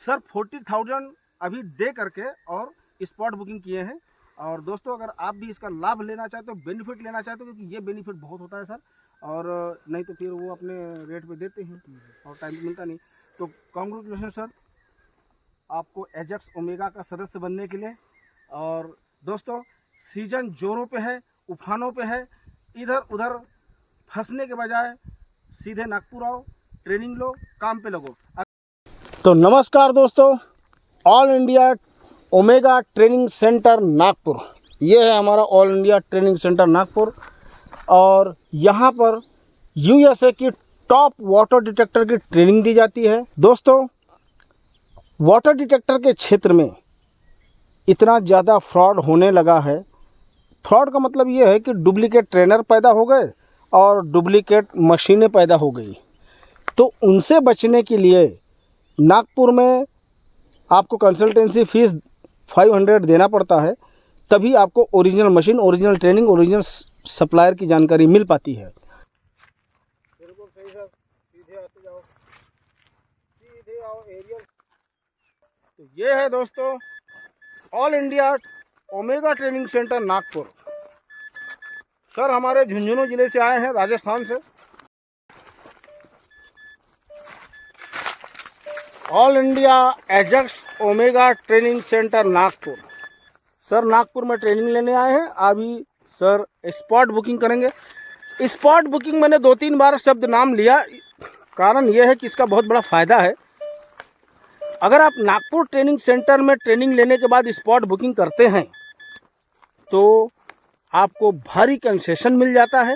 Sir 40,000 अभी दे करके और स्पॉट बुकिंग किए हैं। और दोस्तों अगर आप भी इसका लाभ लेना चाहते हो, बेनिफिट लेना चाहते हो, क्योंकि ये बेनिफिट बहुत होता है सर, और नहीं तो फिर वो अपने रेट पे देते हैं और टाइम पे मिलता नहीं। तो कांग्रेचुलेशन सर आपको एजेक्स ओमेगा का सदस्य बनने के लिए। और दोस्तों सीजन जोरों पे है, उफानों पे है, इधर उधर फंसने के बजाय सीधे नागपुर आओ, ट्रेनिंग लो, काम पे लगो। तो नमस्कार दोस्तों, all India omega training centre Nagpur, ये है हमारा all India training centre Nagpur. और यहाँ पर यूएसए की टॉप वाटर डिटेक्टर की ट्रेनिंग दी जाती है। दोस्तों वाटर डिटेक्टर के क्षेत्र में इतना ज़्यादा फ्रॉड होने लगा है। फ्रॉड का मतलब ये है कि डुप्लीकेट ट्रेनर पैदा हो गए और डुप्लीकेट मशीनें पैदा हो गई। तो उनसे बचने के लिए नागपुर में आपको कंसल्टेंसी फीस 500 देना पड़ता है, तभी आपको original machine, original training, original supplier की जानकारी मिल पाती है। बिल्कुल सही सर, सीधे आते जाओ, सीधे आओ एरियल। तो ये है दोस्तों all India omega training centre Nagpur. Sir हमारे झुंझुनू जिले से आए हैं, राजस्थान से। All India Ajax omega training centre Nagpur. Sir Nagpur में ट्रेनिंग लेने आए हैं। अभी सर स्पॉट बुकिंग करेंगे। स्पॉट बुकिंग मैंने 2-3 बार शब्द नाम लिया, कारण यह है कि इसका बहुत बड़ा फ़ायदा है। अगर आप नागपुर ट्रेनिंग सेंटर में ट्रेनिंग लेने के बाद स्पॉट बुकिंग करते हैं तो आपको भारी कंसेशन मिल जाता है।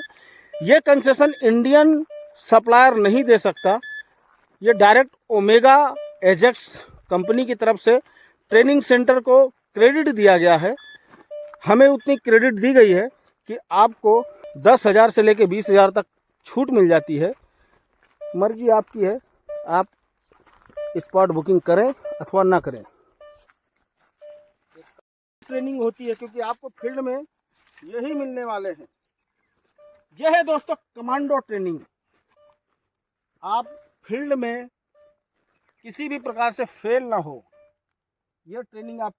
ये कंसेशन इंडियन सप्लायर नहीं दे सकता, ये डायरेक्ट ओमेगा एजेक्स कंपनी की तरफ से ट्रेनिंग सेंटर को क्रेडिट दिया गया है। हमें उतनी क्रेडिट दी गई है कि आपको 10,000 से लेकर 20,000 तक छूट मिल जाती है। मर्जी आपकी है, आप स्पॉट बुकिंग करें अथवा ना करें। ट्रेनिंग होती है क्योंकि आपको फील्ड में यही मिलने वाले हैं। यह है दोस्तों कमांडो ट्रेनिंग। आप फील्ड में किसी भी प्रकार से फेल ना हो, यह ट्रेनिंग आप,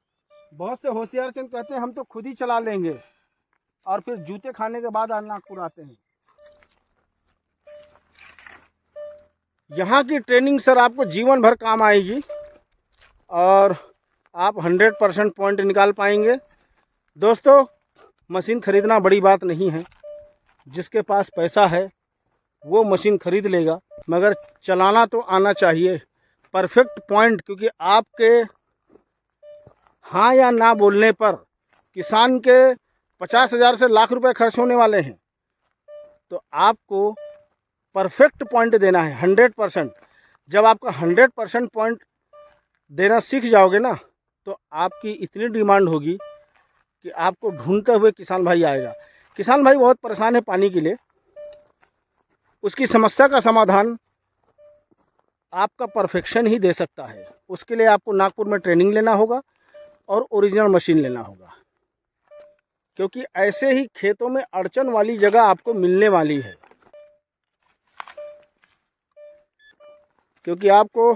बहुत से होशियार चंद कहते हैं हम तो खुद ही चला लेंगे, और फिर जूते खाने के बाद नागपुर आते हैं। यहाँ की ट्रेनिंग सर आपको जीवन भर काम आएगी और आप 100% पॉइंट निकाल पाएंगे। दोस्तों मशीन खरीदना बड़ी बात नहीं है, जिसके पास पैसा है वो मशीन खरीद लेगा, मगर चलाना तो आना चाहिए परफेक्ट पॉइंट। क्योंकि आपके हाँ या ना बोलने पर किसान के 50,000 से लाख रुपए खर्च होने वाले हैं। तो आपको परफेक्ट पॉइंट देना है 100%। जब आपका 100% पॉइंट देना सीख जाओगे ना, तो आपकी इतनी डिमांड होगी कि आपको ढूंढते हुए किसान भाई आएगा। किसान भाई बहुत परेशान है पानी के लिए, उसकी समस्या का समाधान आपका परफेक्शन ही दे सकता है। उसके लिए आपको नागपुर में ट्रेनिंग लेना होगा और ओरिजिनल मशीन लेना होगा, क्योंकि ऐसे ही खेतों में अड़चन वाली जगह आपको मिलने वाली है। क्योंकि आपको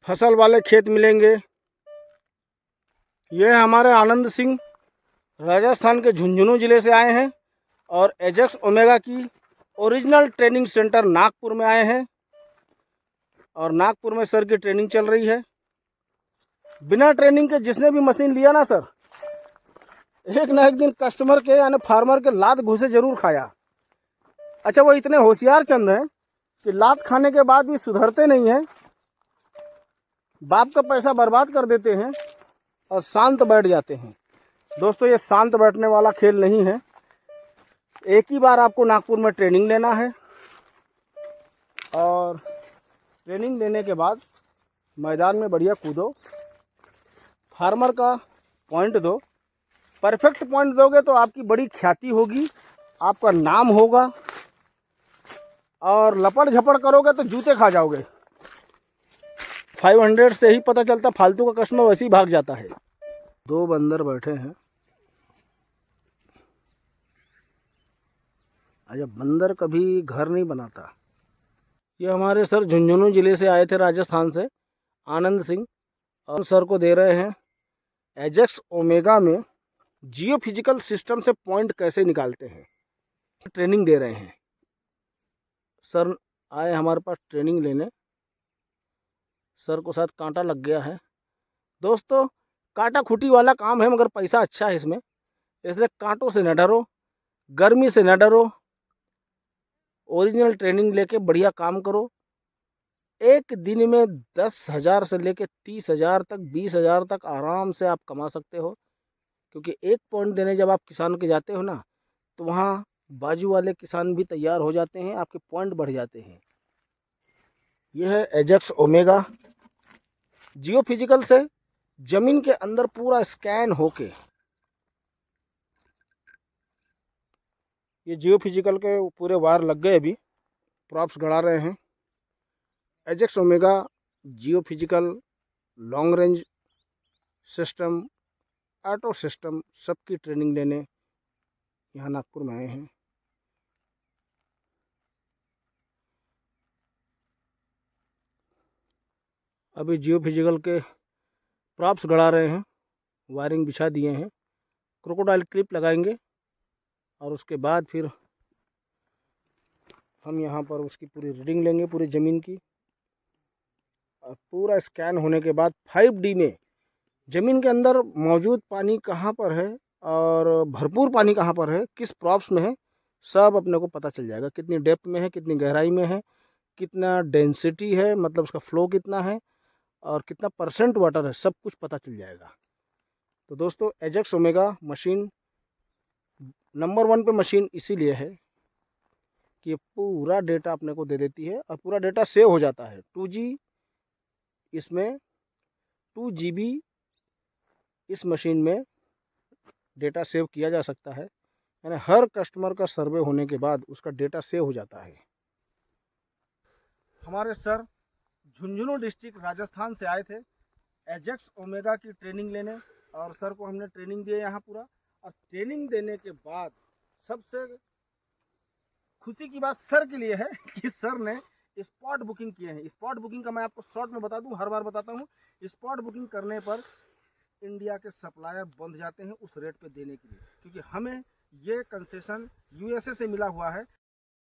फसल वाले खेत मिलेंगे। ये हमारे आनंद सिंह राजस्थान के झुंझुनू ज़िले से आए हैं और एजेक्स ओमेगा की ओरिजिनल ट्रेनिंग सेंटर नागपुर में आए हैं। और नागपुर में सर की ट्रेनिंग चल रही है। बिना ट्रेनिंग के जिसने भी मशीन लिया ना सर, एक ना एक दिन कस्टमर के यानी फार्मर के लात घूसे जरूर खाया। अच्छा वो इतने होशियार चंद हैं कि लात खाने के बाद भी सुधरते नहीं हैं, बाप का पैसा बर्बाद कर देते हैं और शांत बैठ जाते हैं। दोस्तों ये शांत बैठने वाला खेल नहीं है। एक ही बार आपको नागपुर में ट्रेनिंग लेना है और ट्रेनिंग लेने के बाद मैदान में बढ़िया कूदो, फार्मर का पॉइंट दो। परफेक्ट पॉइंट दोगे तो आपकी बड़ी ख्याति होगी, आपका नाम होगा, और लपड़ झपड़ करोगे तो जूते खा जाओगे। 500 से ही पता चलता फालतू का कस्टमर वैसे ही भाग जाता है। 2 बंदर बैठे हैं। अच्छा बंदर कभी घर नहीं बनाता। ये हमारे सर झुंझुनू ज़िले से आए थे राजस्थान से, आनंद सिंह। और सर को दे रहे हैं एजेक्स ओमेगा में जियो फिजिकल सिस्टम से पॉइंट कैसे निकालते हैं, ट्रेनिंग दे रहे हैं। सर आए हमारे पास ट्रेनिंग लेने, सर को साथ कांटा लग गया है। दोस्तों कांटा खुटी वाला काम है मगर पैसा अच्छा है इसमें, इसलिए कांटों से न डरो, गर्मी से न डरो, ओरिजिनल ट्रेनिंग लेके बढ़िया काम करो। एक दिन में 10,000 से लेके 30,000 तक, 20,000 तक आराम से आप कमा सकते हो। क्योंकि एक पॉइंट देने जब आप किसान के जाते हो ना, तो वहाँ बाजू वाले किसान भी तैयार हो जाते हैं, आपके पॉइंट बढ़ जाते हैं। यह है एजेक्स ओमेगा। जियो फिजिकल से ज़मीन के अंदर पूरा स्कैन होके, ये जियो फिजिकल के पूरे वायर लग गए, अभी प्रॉप्स गड़ा रहे हैं। Ajax Omega geophysical long range system, auto system सबकी ट्रेनिंग लेने यहाँ नागपुर में आए हैं। अभी जियो फिजिकल के प्रॉप्स गड़ा रहे हैं, वायरिंग बिछा दिए हैं, क्रोकोडाइल क्लिप लगाएंगे और उसके बाद फिर हम यहाँ पर उसकी पूरी रीडिंग लेंगे पूरी ज़मीन की। और पूरा स्कैन होने के बाद 5D में ज़मीन के अंदर मौजूद पानी कहाँ पर है और भरपूर पानी कहाँ पर है, किस प्रॉप्स में है, सब अपने को पता चल जाएगा। कितनी डेप्थ में है, कितनी गहराई में है, कितना डेंसिटी है, मतलब उसका फ्लो कितना है और कितना परसेंट वाटर है, सब कुछ पता चल जाएगा। तो दोस्तों एजेक्स ओमेगा मशीन नंबर 1 पे मशीन इसीलिए है कि ये पूरा डेटा अपने को दे देती है और पूरा डेटा सेव हो जाता है। 2G इसमें 2 GB इस मशीन में डेटा सेव किया जा सकता है। यानी हर कस्टमर का सर्वे होने के बाद उसका डेटा सेव हो जाता है। हमारे सर झुंझुनू डिस्ट्रिक्ट राजस्थान से आए थे एजेक्स ओमेगा की ट्रेनिंग लेने, और सर को हमने ट्रेनिंग दिया यहाँ पूरा। और ट्रेनिंग देने के बाद सबसे खुशी की बात सर के लिए है कि सर ने स्पॉट बुकिंग किए हैं। स्पॉट बुकिंग का मैं आपको शॉर्ट में बता दूं, हर बार बताता हूं। स्पॉट बुकिंग करने पर इंडिया के सप्लायर बंध जाते हैं उस रेट पे देने के लिए, क्योंकि हमें ये कंसेशन USA से मिला हुआ है।